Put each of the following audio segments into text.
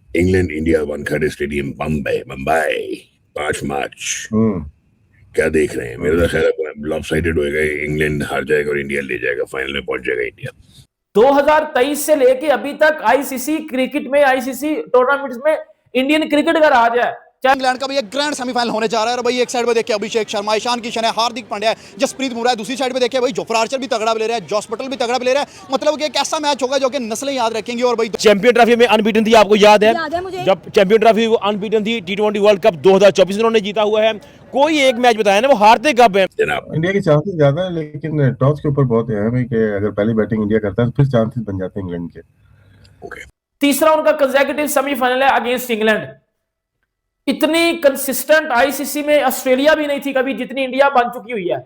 England India Wankhede stadium Bombay Mumbai 5 मार्च। क्या देख रहे हैं? मेरा तो ख्याल लॉपसाइडेड होएगा, इंग्लैंड हार जाएगा और इंडिया ले जाएगा, फाइनल में पहुंच जाएगा इंडिया। 2023 से लेके अभी तक आईसीसी क्रिकेट में, आईसीसी टूर्नामेंट्स में इंडियन क्रिकेट का राज है। इंग्लैंड का भी एक ग्रैंड सेमीफाइनल होने जा रहा है और भाई एक साइड पे देखिए अभिषेक शर्मा, ईशान किशन है, हार्दिक पांड्या है, जसप्रीत बुमराह है, दूसरी साइड पे देखिए भाई जोफ्रा आर्चर भी तगड़ा प्लेयर है, जॉस बटलर भी तगड़ा प्लेयर है। मतलब कि एक ऐसा मैच होगा जो कि नस्लें याद रखेंगी। और भाई चैंपियन ट्रॉफी में अनबीटन थी, आपको याद है जब चैंपियन ट्रॉफी अनबीटन थी। T20 वर्ल्ड कप 2024 में उन्होंने जीता हुआ है। कोई एक मैच बताया ना वो हारते कब है? इंडिया के चांसेस ज्यादा है, लेकिन टॉस के ऊपर बहुत है भाई कि अगर पहली बैटिंग इंडिया करता है तो फिर चांसेस बन जाते हैं इंग्लैंड के। तीसरा उनका कंसेक्यूटिव सेमीफाइनल है अगेंस्ट इंग्लैंड। इतनी कंसिस्टेंट आईसीसी में ऑस्ट्रेलिया भी नहीं थी कभी जितनी इंडिया बन चुकी हुई है।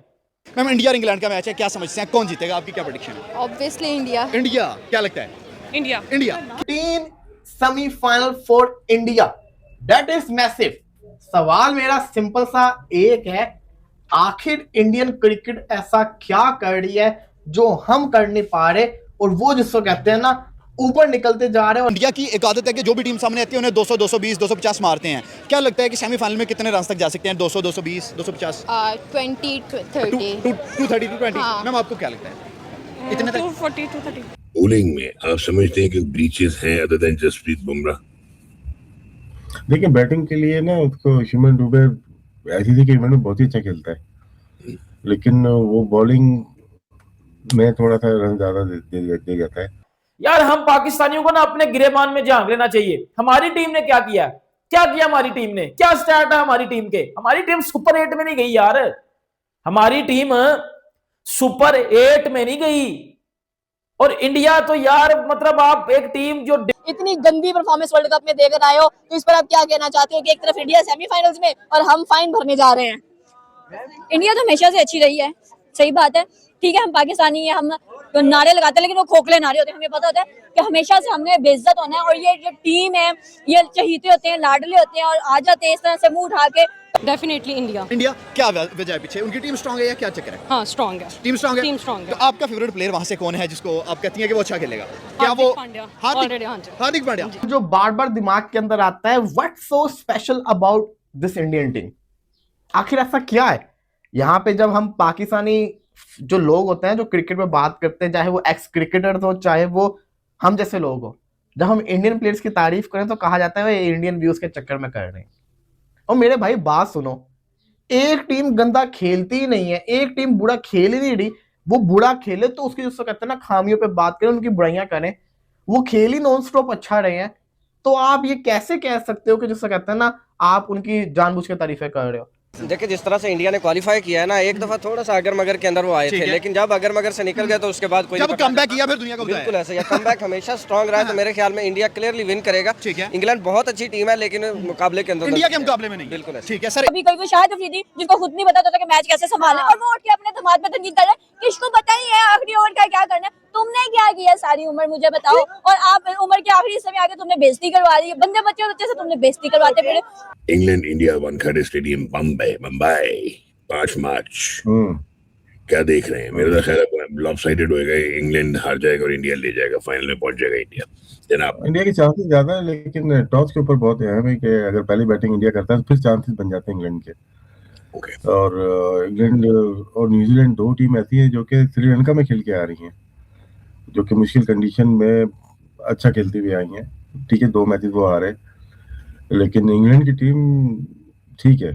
मैम इंडिया और इंग्लैंड का मैच है, क्या समझते हैं कौन जीतेगा? आपकी क्या प्रेडिक्शन है? Obviously India. इंडिया क्या लगता है? India. India 3 semifinal for India, that is massive. सवाल मेरा सिंपल सा एक है, आखिर इंडियन क्रिकेट ऐसा क्या कर रही है जो हम कर नहीं पा रहे, और वो जिसको कहते हैं ना ऊपर निकलते जा रहे हैं। इंडिया की एक आदत है कि जो भी टीम सामने आती है उन्हें 200, 220, 250 मारते हैं। क्या लगता है कि सेमीफाइनल में कितने रन तक जा सकते हैं? 200, 220, 250, 20, 30। 230, 220। मैम आपको क्या लगता है इतने तक? 240, 230। बॉलिंग में आप समझते हैं कि ब्रीचेस हैं अदर देन जसप्रीत बुमराह? देखिए बैटिंग के लिए ना उसको शिमन दुबे आईसीसी के इवेंट में बहुत ही अच्छा खेलता है, लेकिन वो बॉलिंग में थोड़ा सा रन ज्यादा दे जाता है। यार हम पाकिस्तानियों को ना अपने गिरेबान में झांक लेना चाहिए। हमारी टीम ने क्या किया, क्या किया हमारी टीम ने, क्या स्टार्ट है हमारी टीम के? हमारी टीम सुपर 8 में नहीं गई यार, हमारी टीम सुपर 8 में नहीं गई। और इंडिया तो यार मतलब आप एक टीम जो इतनी गंदी परफॉर्मेंस वर्ल्ड कप में देकर आए हो, तो इस पर आप क्या कहना चाहते हो कि एक तरफ इंडिया सेमीफाइनल्स में और हम फाइन भरने जा रहे हैं? इंडिया तो हमेशा से अच्छी रही है, सही बात है, ठीक है हम पाकिस्तानी है, हम तो नारे लगाते हैं, लेकिन वो खोखले नारे होते हैं। हमें पता होता है कि हमेशा से हमने बेइज्जत होना है, और ये जो टीम है ये चहीते होते हैं, लाडले होते हैं और आ जाते हैं इस तरह से मुंह उठा के। Definitely India. इंडिया क्या वजह है पीछे? उनकी टीम स्ट्रांग है या क्या चक्कर है? हाँ स्ट्रांग है, टीम स्ट्रांग है। टीम स्ट्रांग है। तो आपका फेवरेट प्लेयर वहां से कौन है जिसको आप कहती हैं कि वो अच्छा खेलेगा? क्या वो हार्दिक पांड्या? जो बार बार दिमाग के अंदर आता है, what so special about this Indian team? आखिर ऐसा क्या है? यहाँ पे जब हम पाकिस्तानी जो लोग होते हैं जो क्रिकेट में बात करते हैं, चाहे वो एक्स क्रिकेटर हो चाहे वो हम जैसे लोग हो, जब हम इंडियन प्लेयर्स की तारीफ करें तो कहा जाता है ये इंडियन व्यूज के चक्कर में कर रहे हैं। और मेरे भाई बात सुनो, एक टीम गंदा खेलती ही नहीं है, एक टीम बुरा खेल ही नहीं रही। वो बुरा खेले तो उसकी जिसको कहते हैं ना खामियों पे बात करें, उनकी बुराइयां करें। वो खेल ही नॉन स्टॉप अच्छा रहे हैं, तो आप ये कैसे कह सकते हो कि जिसको कहते हैं ना आप उनकी जानबूझ के तारीफें कर रहे हो? देखिए जिस तरह से इंडिया ने क्वालिफाई किया है ना, एक दफा थोड़ा सा अगर मगर के अंदर वो आए थे, लेकिन जब अगर मगर से निकल गए तो उसके बाद कोई जब कमबैक किया फिर दुनिया को बिल्कुल ऐसे ही कमबैक हमेशा स्ट्रांग रहा है। तो मेरे ख्याल में इंडिया क्लियरली विन करेगा। इंग्लैंड बहुत अच्छी टीम है लेकिन मुकाबले के अंदर इंडिया के मुकाबले में नहीं। बिल्कुल ठीक है सर। अभी कोई शायद अफरीदी जिनको खुद नहीं पता था कि मैच कैसे संभालना है, और वो उठ के अपने दिमाग पे तनकीद कर रहे हैं, किसको पता ही है आखिरी ओवर का क्या करना है। तुमने क्या किया सारी उम्र मुझे बताओ, और आप उम्र के आखिरी समय आके तुमने बेइज्जती करवा दी, बंदे बच्चे से तुमने बेइज्जती करवाते फिरे। England India Wankhede stadium Bombay Mumbai 5 मार्च। क्या देख रहे हैं? मेरा तो ख्याल लॉपसाइडेड होएगा, इंग्लैंड हार जाएगा और इंडिया ले जाएगा, फाइनल में पहुंच जाएगा इंडिया। जनाब इंडिया के चांसेस ज्यादा है, लेकिन टॉस के ऊपर बहुत है भाई कि अगर पहली बैटिंग इंडिया करता है तो फिर चांसेस बन जाते हैं इंग्लैंड के। और इंग्लैंड और न्यूजीलैंड दो टीम ऐसी है जो कि श्रीलंका में खेल के आ रही हैं, जो कि मुश्किल कंडीशन में अच्छा खेलती हुई आई हैं। ठीक है 2 मैचेस वो हारे, लेकिन इंग्लैंड की टीम ठीक है,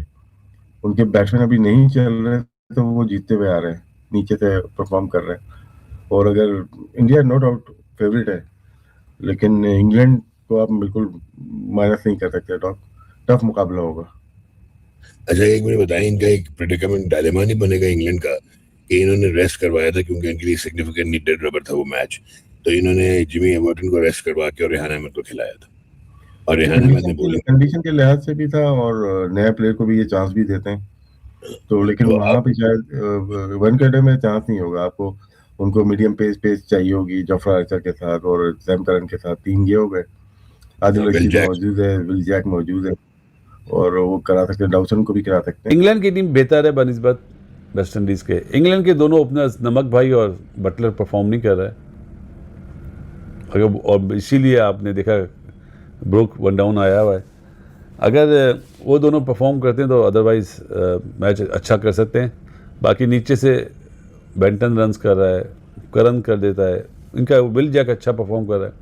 उनके बैट्समैन अभी नहीं चल रहे तो वो जीतते हुए आ रहे हैं, नीचे से परफॉर्म कर रहे हैं। और अगर इंडिया नो डाउट फेवरेट है, लेकिन इंग्लैंड को आप बिल्कुल माइनस नहीं कर सकते। टफ मुकाबला होगा। अच्छा एक मिनट बताएं, इनका एक प्रेडिकमेंट डायलेमा नहीं बनेगा इंग्लैंड का कि इन्होंने रेस्ट करवाया था क्योंकि इनके लिए सिग्निफिकेंट नीडेड रबर था वो मैच, तो इन्होंने जिमी एवर्टन को रेस्ट करवा के और रेहान अहमद को खिलाया था, और रेहान अहमद ने बोली कंडीशन के लिहाज से भी था और नया प्लेयर को भी ये चांस भी देते हैं, तो लेकिन वहाँ पे शायद वानखेड़े में चांस नहीं होगा आपको। उनको मीडियम पेस चाहिए होगी, जोफ्रा आर्चर के साथ और सैम करन के साथ 3 ये हो गए। आदिल रशीद मौजूद है, विल जैक मौजूद है, और वो करा सकते हैं, डाउसन को भी करा सकते हैं। इंग्लैंड की टीम बेहतर है बनिस्बत वेस्ट इंडीज के। इंग्लैंड के दोनों ओपनर्स नमक भाई और बटलर परफॉर्म नहीं कर रहे, अगर और इसीलिए आपने देखा ब्रुक वन डाउन आया हुआ है। अगर वो दोनों परफॉर्म करते हैं तो अदरवाइज़ मैच अच्छा कर सकते हैं। बाकी नीचे से बेंटन रन्स कर रहा है, करन कर देता है, इनका विल जैक अच्छा परफॉर्म कर रहा है।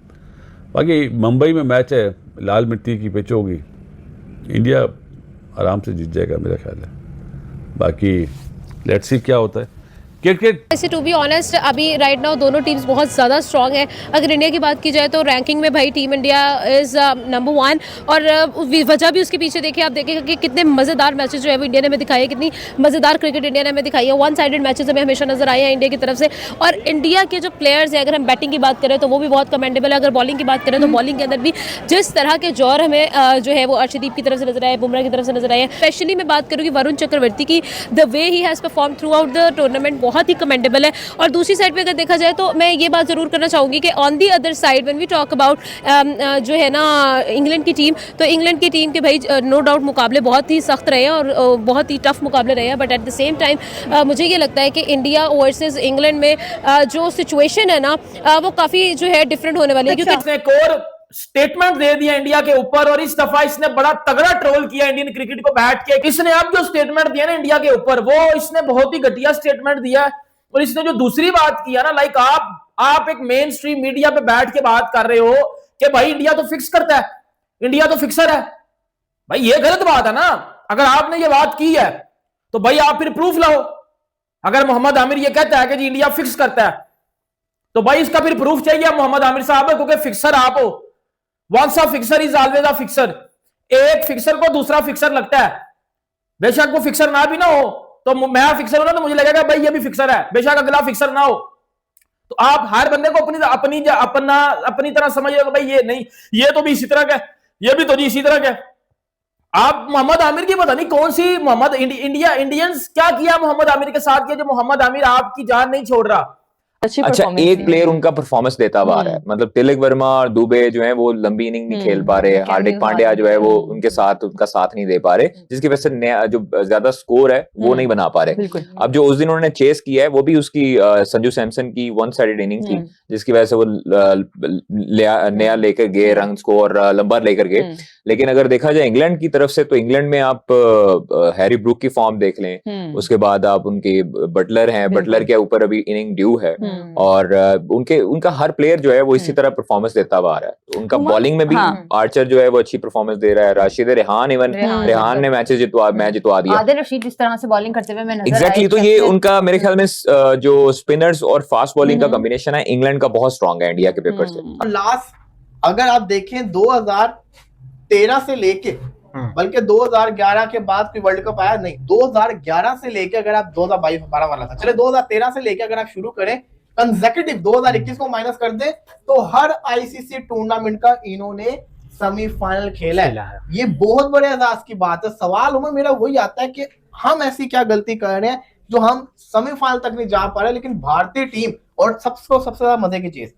बाकी मुंबई में मैच है, लाल मिट्टी की पिच होगी, इंडिया आराम से जीत जाएगा मेरा ख्याल है। बाकी लेट्स सी क्या होता है। क्रिकेट वैसे टू बी ऑनेस्ट अभी राइट नाउ दोनों टीम्स बहुत ज़्यादा स्ट्रांग है। अगर इंडिया की बात की जाए तो रैंकिंग में भाई टीम इंडिया इज़ नंबर 1, और वजह भी उसके पीछे देखिए, आप देखेंगे कि कितने मज़ेदार मैचेस जो है वो इंडिया ने हमें दिखाई है, कितनी मज़ेदार क्रिकेट इंडिया ने हमें दिखाई है। वन साइडेड मैचेस हमें हमेशा नजर आए हैं इंडिया की तरफ से। और इंडिया के जो प्लेयर्स हैं, अगर हम बैटिंग की बात करें तो वो भी बहुत कमेंडेबल है। अगर बॉलिंग की बात करें तो बॉलिंग के अंदर भी जिस तरह के जोर हमें जो है वो अर्शदीप की तरफ से नजर आए, बुमराह की तरफ से नजर आए। स्पेशली मैं बात करूँ कि वरुण चक्रवर्ती की the way he has perform through out the tournament बहुत ही कमेंडेबल है। और दूसरी साइड पे अगर देखा जाए तो मैं ये बात ज़रूर करना चाहूँगी कि on the other side when we talk about जो है ना इंग्लैंड की टीम, तो इंग्लैंड की टीम के भाई नो डाउट मुकाबले बहुत ही सख्त रहे हैं और बहुत ही टफ मुकाबले रहे हैं। But at the same time मुझे ये लगता है कि इंडिया वर्सेस इंग्लैंड में जो सिचुएशन है ना वो काफ़ी जो है डिफरेंट होने वाली है, क्योंकि इसने एक और स्टेटमेंट दे दिया इंडिया के ऊपर, और इस दफा इसने बड़ा तगड़ा ट्रोल किया इंडियन क्रिकेट को बैठ के। इसने अब जो स्टेटमेंट दिया ना इंडिया के ऊपर, वो इसने बहुत ही घटिया स्टेटमेंट दिया। और इसने जो दूसरी बात किया ना, लाइक आप एक मेन स्ट्रीम मीडिया पे बैठ के बात कर रहे हो कि भाई इंडिया तो फिक्स करता है, इंडिया तो फिक्सर है। भाई ये गलत बात है ना। अगर आपने ये बात की है तो भाई आप फिर प्रूफ लाओ। अगर मोहम्मद आमिर ये कहता है कि जी इंडिया फिक्स करता है, तो भाई इसका फिर प्रूफ चाहिए मोहम्मद आमिर साहब, क्योंकि फिक्सर आप हो। Once a fixer is always a fixer. एक फिक्सर को दूसरा फिक्सर लगता है, बेशक वो फिक्सर ना भी ना हो, तो मैं फिक्सर हूं ना तो मुझे लगेगा भाई ये भी फिक्सर है, बेशक अगला फिक्सर ना हो। तो आप हर बंदे को अपनी तरह समझ रहे हो भाई ये नहीं, ये तो भी इसी तरह का, ये भी तो जी इसी तरह का। आप मोहम्मद आमिर की पता नहीं कौन सी इंडियंस क्या किया मोहम्मद आमिर के साथ, किया जो मोहम्मद आमिर आपकी जान नहीं छोड़ रहा। अच्छा, एक प्लेयर उनका परफॉर्मेस देता हुआ आ रहा है, मतलब तिलक वर्मा और दुबे जो है वो लंबी इनिंग नहीं खेल पा रहे, हार्दिक पांड्या जो है वो उनका साथ नहीं दे पा रहे, जिसकी वजह से जो ज्यादा स्कोर है वो नहीं बना पा रहे। अब जो उस दिन उन्होंने चेस किया है वो भी उसकी संजू सैमसन की वन साइडेड इनिंग थी, जिसकी वजह से वो नया लेकर गए रन्स को और लंबा लेकर गए। लेकिन अगर देखा जाए इंग्लैंड की तरफ से, तो इंग्लैंड में आप हैरी ब्रूक की फॉर्म देख लें, उसके बाद आप उनके बटलर हैं, बटलर के ऊपर अभी इनिंग ड्यू है, और उनका हर प्लेयर जो है वो इसी तरह परफॉर्मेंस देता हुआ आ रहा है। उनका बॉलिंग में भी आर्चर जो है वो अच्छी परफॉर्मेंस दे रहा है, राशिद रेहान रेहान ने मैच जितवा दिया, आदिल रशीद जिस तरह से बॉलिंग करते हुए मैं नजर एग्जैक्टली। तो ये उनका मेरे ख्याल में जो स्पिनर्स और फास्ट बॉलिंग का कॉम्बिनेशन है इंग्लैंड का बहुत स्ट्रांग है इंडिया के पेपर से। लास्ट अगर आप देखें 2013 से लेके, बल्कि 2011 के बाद कोई वर्ल्ड कप आया नहीं, 2011 से लेके अगर आप 2022 वाला था, चले 2013 से लेके अगर आप शुरू करें कंसेक्यूटिव 2021 को माइनस कर दे, तो हर आईसीसी टूर्नामेंट का इन्होंने सेमीफाइनल खेला है। ये बहुत बड़े एजाज की बात है। सवाल हमें मेरा वही आता है कि हम ऐसी क्या गलती कर रहे हैं जो हम सेमीफाइनल तक नहीं जा पा रहे। लेकिन भारतीय टीम, और सबसे ज्यादा मजे की चीज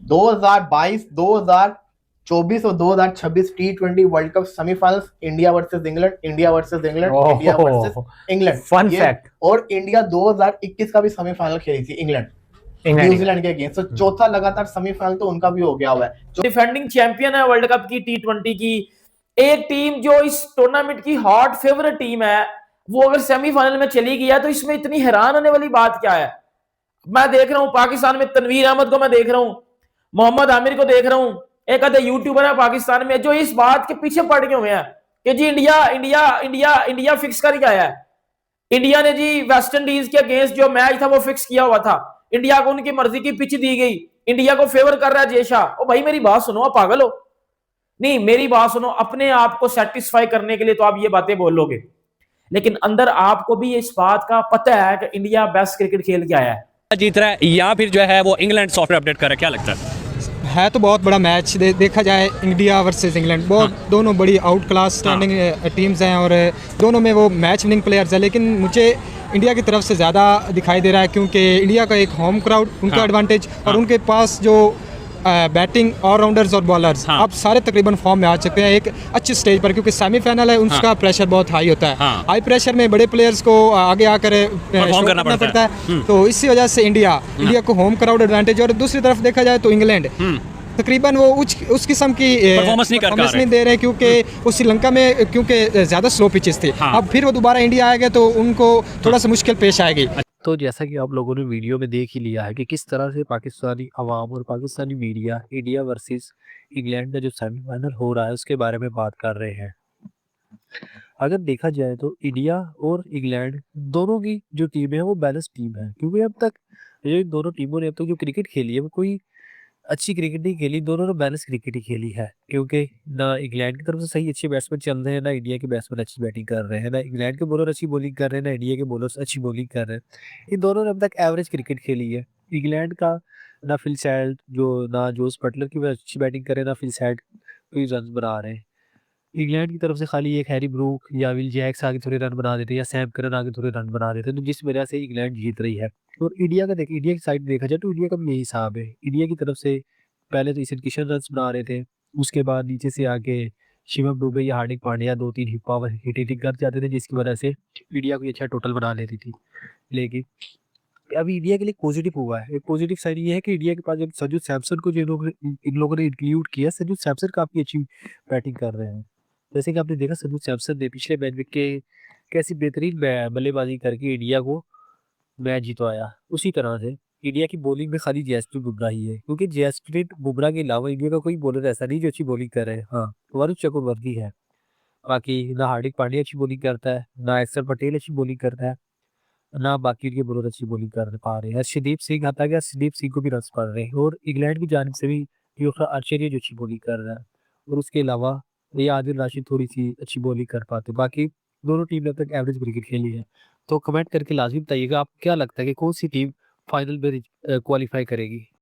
2022, 2024 और 2026 T20 world cup semifinals, India versus England, India versus England fun fact. और इंडिया 2021 का भी सेमीफाइनल खेली थी इंग्लैंड न्यूजीलैंड के अगेंस्ट। तो चौथा लगातार सेमीफाइनल तो उनका भी हो गया हुआ है। जो डिफेंडिंग चैंपियन है वर्ल्ड कप की T20 की, एक टीम जो इस टूर्नामेंट की हॉट फेवरेट टीम है, वो अगर सेमीफाइनल में चली गई है तो इसमें इतनी हैरान होने वाली बात क्या है। मैं देख रहा हूं पाकिस्तान में तनवीर अहमद को मैं देख रहा हूं, मोहम्मद आमिर को देख रहा हूं, एक आधे यूट्यूबर है पाकिस्तान में जो इस बात के पीछे पड़ गए हुए हैं कि जी इंडिया फिक्स करके आया है। इंडिया ने जी वेस्ट इंडीज के अगेंस्ट जो मैच था वो फिक्स किया हुआ था, इंडिया को उनकी मर्जी की पिच दी गई, इंडिया को फेवर कर रहा है जयशाह। ओ भाई मेरी बात सुनो, आप पागल हो? नहीं, मेरी बात सुनो, अपने आप को सेटिस्फाई करने के लिए तो आप ये बातें बोलोगे, लेकिन अंदर आपको भी इस बात का पता है कि इंडिया बेस्ट क्रिकेट खेल के आया है, जीत रहा है, या फिर जो है वो इंग्लैंड सॉफ्टवेयर अपडेट कर रहा है? क्या लगता है तो बहुत बड़ा मैच देखा जाए इंडिया वर्सेस इंग्लैंड, बहुत दोनों बड़ी आउट क्लास स्टैंडिंग टीम्स हैं और दोनों में वो मैच विनिंग प्लेयर्स हैं। लेकिन मुझे इंडिया की तरफ से ज़्यादा दिखाई दे रहा है, क्योंकि इंडिया का एक होम क्राउड, उनका एडवांटेज, और उनके पास जो बैटिंग ऑलराउंडर्स और बॉलर्स अब सारे तकरीबन फॉर्म में आ चुके हैं एक अच्छी स्टेज पर, क्योंकि सेमीफाइनल है, उसका प्रेशर बहुत हाई होता है। हाई प्रेशर में बड़े प्लेयर्स को आगे आकर शो करना पड़ता है। तो इसी वजह से इंडिया को होम क्राउड एडवांटेज। और दूसरी तरफ देखा जाए तो इंग्लैंड तकरीबन वो उस किस्म की Performance नहीं कर पा performance रहे। नहीं दे रहे, क्योंकि वो श्रीलंका में क्योंकि ज़्यादा स्लो पिचेस थे। हाँ। अब फिर वो दोबारा इंडिया आएगा तो उनको थोड़ा सा मुश्किल पेश आएगी। तो जैसा कि आप लोगों ने वीडियो में देख ही लिया है कि किस तरह से पाकिस्तानी अवाम और Pakistani media India versus England का जो सेमीफाइनल हो रहा है उसके बारे में बात कर रहे हैं। अगर देखा जाए तो इंडिया और इंग्लैंड दोनों की जो टीम है वो बैलेंस टीम है, क्योंकि अब तक ये दोनों टीमों ने अब तक जो क्रिकेट खेली है वो कोई अच्छी क्रिकेट नहीं खेली, दोनों ने बैलेंस क्रिकेट ही खेली है। क्योंकि ना इंग्लैंड की तरफ से सही अच्छे बैट्समैन चल रहे हैं, ना इंडिया के बैट्समैन अच्छी बैटिंग कर रहे हैं, ना इंग्लैंड के बॉलर अच्छी बॉलिंग कर रहे हैं, ना इंडिया के बॉलर्स अच्छी बॉलिंग कर रहे हैं। इन दोनों ने अब तक एवरेज क्रिकेट खेली है। इंग्लैंड का ना फिल सैल्ट ना जोस बटलर की अच्छी बैटिंग करे, ना फिल सैल्ट कोई रन बना रहे हैं। इंग्लैंड की तरफ से खाली एक हैरी ब्रूक या विल जैक्स आगे थोड़े रन बना देते या सैम करन आगे थोड़े रन बना देते, तो जिस वजह से इंग्लैंड जीत रही है। और इंडिया की साइड देखा जाए तो इंडिया का भी यही हिसाब है। इंडिया की तरफ से पहले तो ईशान किशन रन बना रहे थे, उसके बाद नीचे से आके शिवम दुबे या हार्दिक पांड्या 2-3 हिटिंग कर जाते थे, जिसकी वजह से इंडिया कोई अच्छा टोटल बना लेती थी। लेकिन अभी इंडिया के लिए पॉजिटिव हुआ है। एक पॉजिटिव साइड ये है कि इंडिया के पास जब संजू सैमसन को इन लोगों ने इंक्लूड किया, संजू सैमसन काफ़ी अच्छी बैटिंग कर रहे हैं। जैसे कि आपने देखा संजू सैमसन ने पिछले मैच में कैसी बेहतरीन बल्लेबाजी करके इंडिया को मैच जितवाया। उसी तरह से इंडिया की बॉलिंग में खाली जसप्रीत बुमराह ही है, क्योंकि जसप्रीत बुमराह के अलावा इंडिया का कोई बॉलर ऐसा नहीं जो अच्छी बॉलिंग कर रहे हैं। हाँ, वरुण चक्रवर्ती है, बाकी ना हार्दिक पांड्या अच्छी बॉलिंग करता है, ना अक्षर पटेल अच्छी बॉलिंग करता है, ना बाकी उनके बॉलर अच्छी बॉलिंग कर पा रहे हैं। हर्षदीप सिंह आता गया, हर्षदीप सिंह को भी रन पड़ रहे हैं। और इंग्लैंड की जानिब से भी योफ्रा आर्चर जो अच्छी बॉलिंग कर रहा है, और उसके अलावा ये आदिल राशिद थोड़ी सी अच्छी बॉलिंग कर पाते। बाकी दोनों टीम ने अब तक एवरेज क्रिकेट खेली है। तो कमेंट करके लाजमी बताइएगा, आपको क्या लगता है कि कौन सी टीम फाइनल में क्वालिफाई करेगी।